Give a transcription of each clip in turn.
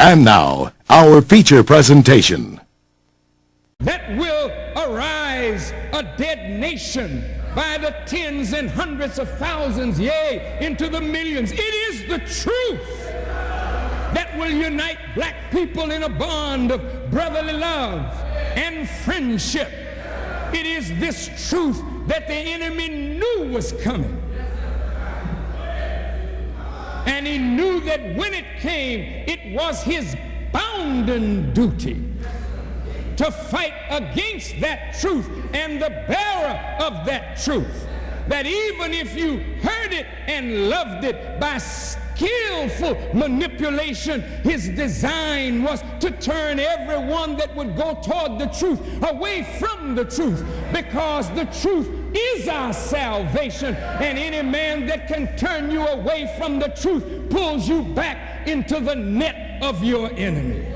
And now, our feature presentation. That will arise a dead nation by the tens and hundreds of thousands, yea, into the millions. It is the truth that will unite black people in a bond of brotherly love and friendship. It is this truth that the enemy knew was coming. And he knew that when it came, it was his bounden duty to fight against that truth and the bearer of that truth. That even if you heard it and loved it by skillful manipulation, his design was to turn everyone that would go toward the truth away from the truth, because the truth is our salvation, and any man that can turn you away from the truth pulls you back into the net of your enemy.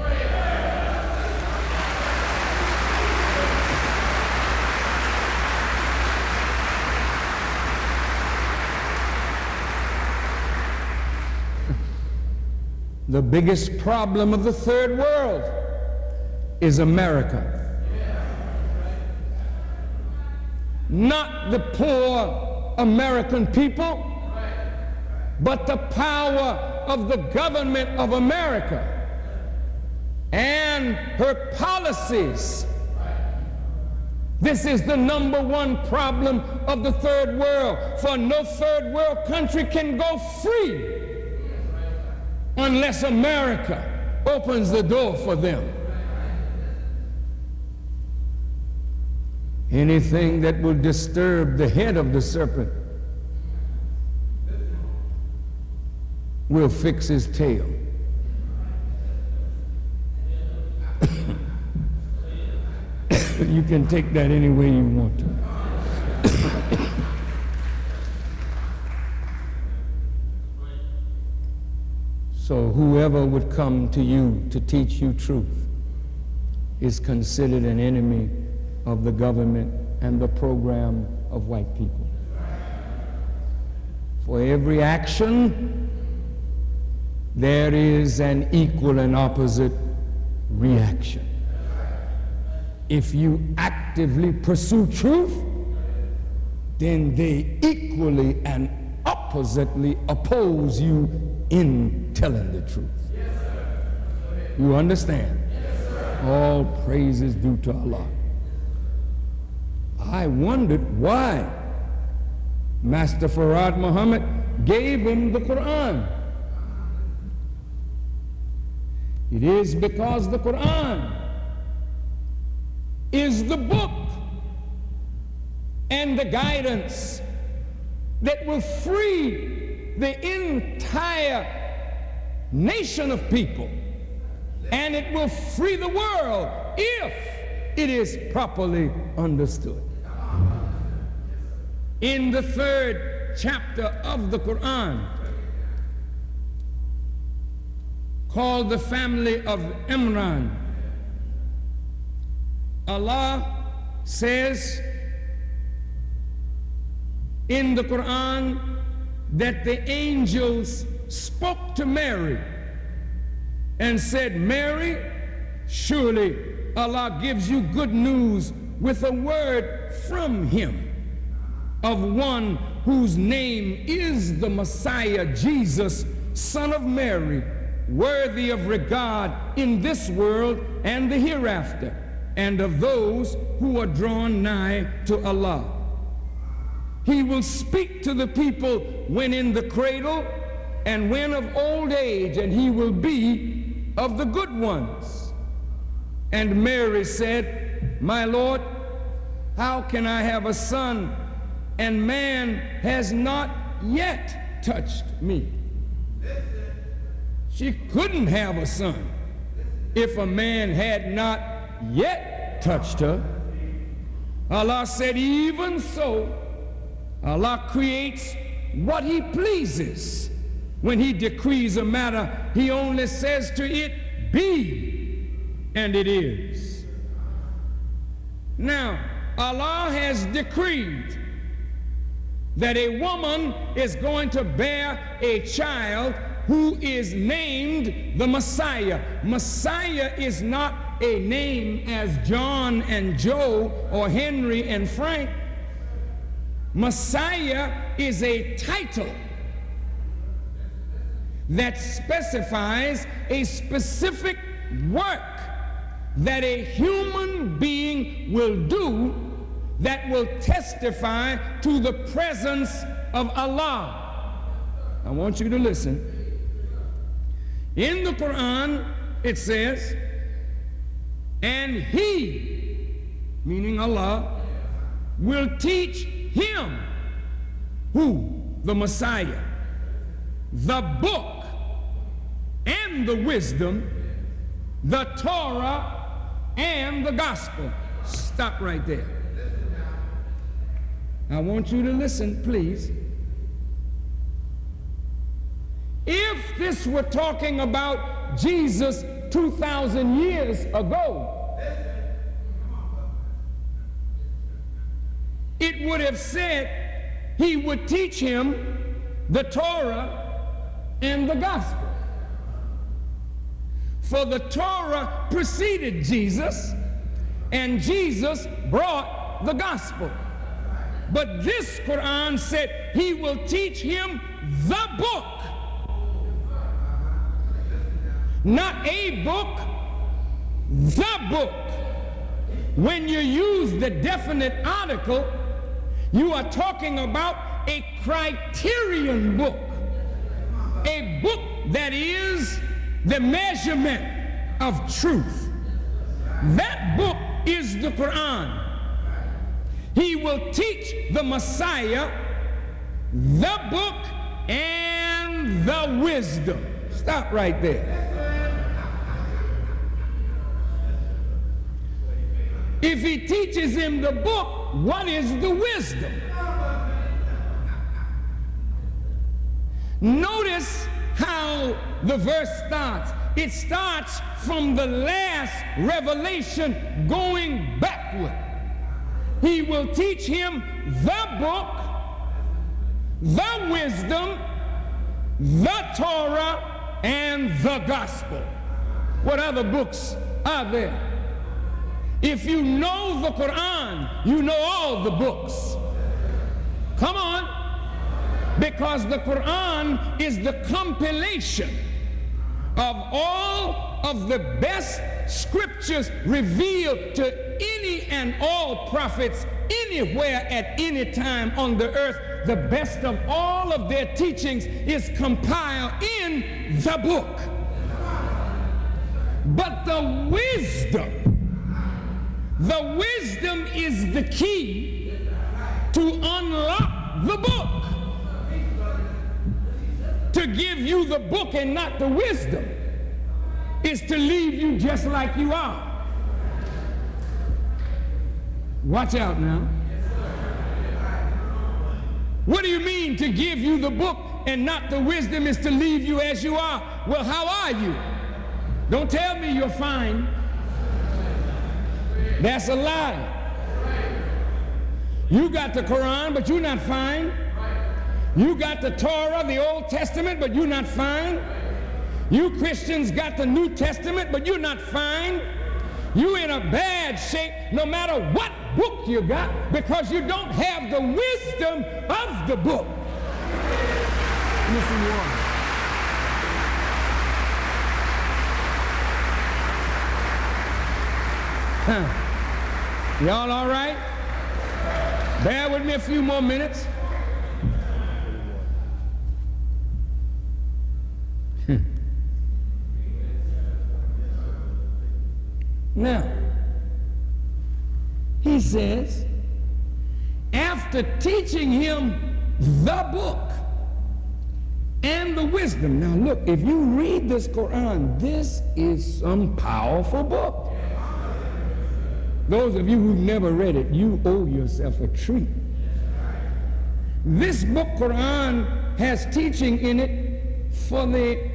The biggest problem of the third world is America. Not the poor American people, but the power of the government of America and her policies. This is the number one problem of the third world, for no third world country can go free unless America opens the door for them. Anything that will disturb the head of the serpent will fix his tail. You can take that any way you want to. So whoever would come to you to teach you truth is considered an enemy of the government and the program of white people. For every action, there is an equal and opposite reaction. If you actively pursue truth, then they equally and oppositely oppose you in telling the truth. You understand? All praise is due to Allah. I wondered why Master Farad Muhammad gave him the Quran. It is because the Quran is the book and the guidance that will free the entire nation of people, and it will free the world if it is properly understood. In the third chapter of the Quran, called the family of Imran, Allah says in the Quran that the angels spoke to Mary and said, Mary, surely Allah gives you good news with a word from him of one whose name is the Messiah, Jesus, son of Mary, worthy of regard in this world and the hereafter, and of those who are drawn nigh to Allah. He will speak to the people when in the cradle and when of old age, and he will be of the good ones. And Mary said, my Lord, how can I have a son, and man has not yet touched me? She couldn't have a son if a man had not yet touched her. Allah said, even so, Allah creates what he pleases. When he decrees a matter, he only says to it, be, and it is. Now, Allah has decreed that a woman is going to bear a child who is named the Messiah. Messiah is not a name as John and Joe or Henry and Frank. Messiah is a title that specifies a specific work that a human being will do that will testify to the presence of Allah. I want you to listen. In the Quran, it says, and he, meaning Allah, will teach him, who? The Messiah, the book and the wisdom, the Torah and the gospel. Stop right there. I want you to listen, please. If this were talking about Jesus 2,000 years ago, it would have said he would teach him the Torah and the gospel. For the Torah preceded Jesus, and Jesus brought the gospel. But this Quran said he will teach him the book. Not a book, the book. When you use the definite article, you are talking about a criterion book. A book that is the measurement of truth. That book is the Quran. He will teach the Messiah the book and the wisdom. Stop right there. If he teaches him the book, what is the wisdom? Notice how the verse starts. It starts from the last revelation going backward. He will teach him the book, the wisdom, the Torah, and the gospel. What other books are there? If you know the Quran, you know all the books. Come on. Because the Quran is the compilation of all of the best scriptures revealed to any and all prophets anywhere at any time on the earth. The best of all of their teachings is compiled in the book. But the wisdom is the key to unlock the book. To give you the book and not the wisdom is to leave you just like you are. Watch out now. What do you mean to give you the book and not the wisdom is to leave you as you are? Well, how are you? Don't tell me you're fine. That's a lie. You got the Quran, but you're not fine. You got the Torah, the Old Testament, but you're not fine. You Christians got the New Testament, but you're not fine. You in a bad shape no matter what book you got because you don't have the wisdom of the book. Listen, you are. Y'all all right? Bear with me a few more minutes. Now, he says, after teaching him the book and the wisdom. Now look, if you read this Quran, this is some powerful book. Those of you who've never read it, you owe yourself a treat. This book, Quran, has teaching in it for the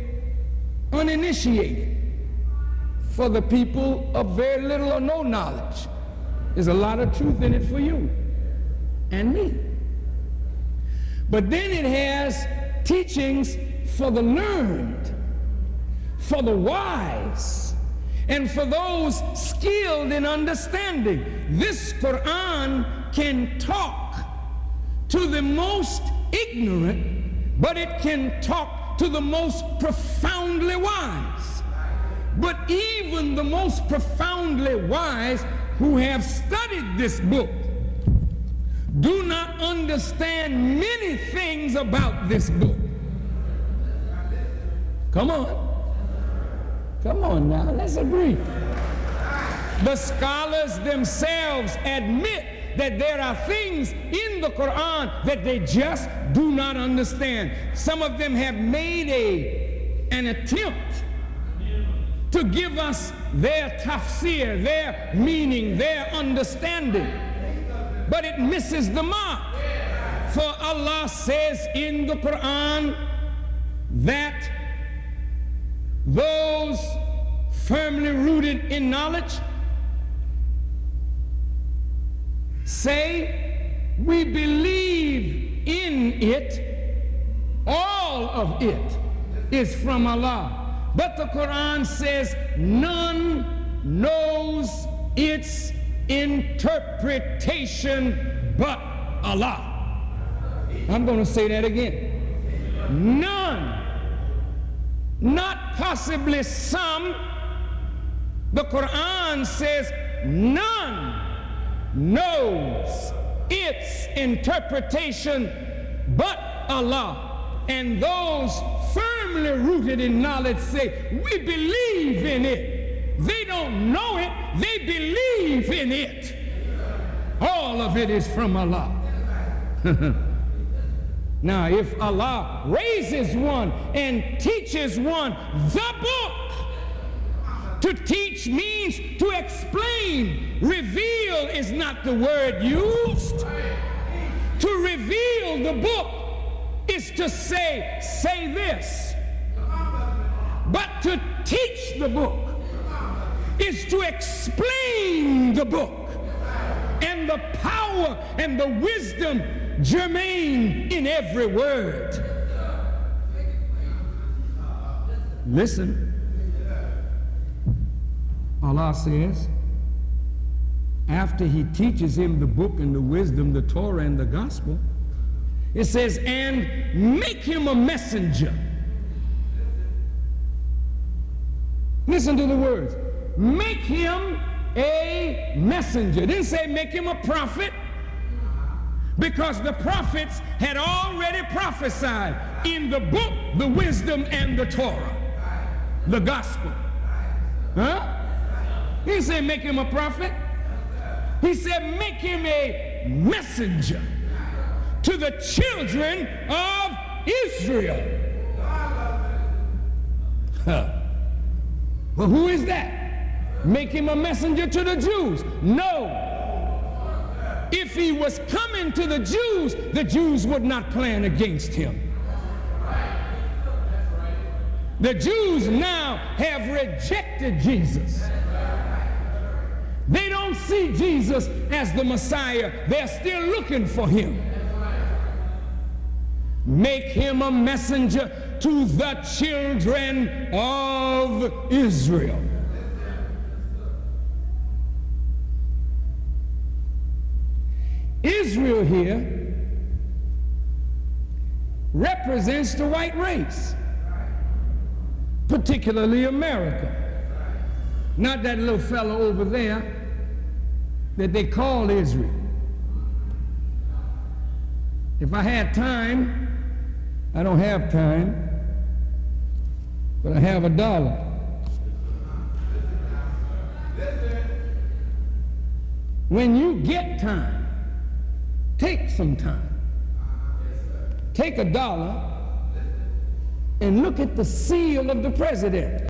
uninitiated, for the people of very little or no knowledge. There's a lot of truth in it for you and me. But then it has teachings for the learned, for the wise, and for those skilled in understanding. This Quran can talk to the most ignorant, but it can talk to the most profoundly wise. But even the most profoundly wise who have studied this book do not understand many things about this book. Come on. Come on now, let's agree. The scholars themselves admit that there are things in the Quran that they just do not understand. Some of them have made an attempt to give us their tafsir, their meaning, their understanding. But it misses the mark. For Allah says in the Quran that those firmly rooted in knowledge say, we believe in it, all of it is from Allah. But the Quran says none knows its interpretation but Allah. I'm going to say that again. None, not possibly some. The Quran says none knows its interpretation but Allah. And those firmly rooted in knowledge say, we believe in it. They don't know it, they believe in it. All of it is from Allah. Now, if Allah raises one and teaches one the book, to teach means to explain. Reveal is not the word used. To reveal the book is to say this. But to teach the book is to explain the book and the power and the wisdom germane in every word. Listen. Allah says, after he teaches him the book and the wisdom, the Torah and the gospel, it says, and make him a messenger. Listen to the words. Make him a messenger. It didn't say make him a prophet, because the prophets had already prophesied in the book, the wisdom, and the Torah, the gospel. Huh? He didn't say make him a prophet. He said make him a messenger to the children of Israel. Well, who is that? Make him a messenger to the Jews? No. If he was coming to the Jews would not plan against him. The Jews now have rejected Jesus. They don't see Jesus as the Messiah. They're still looking for him. Make him a messenger to the children of Israel. Israel here represents the white race, particularly America. Not that little fellow over there that they call Israel. If I had time, I don't have time, but I have $1. When you get time, take some time. Take $1 and look at the seal of the president.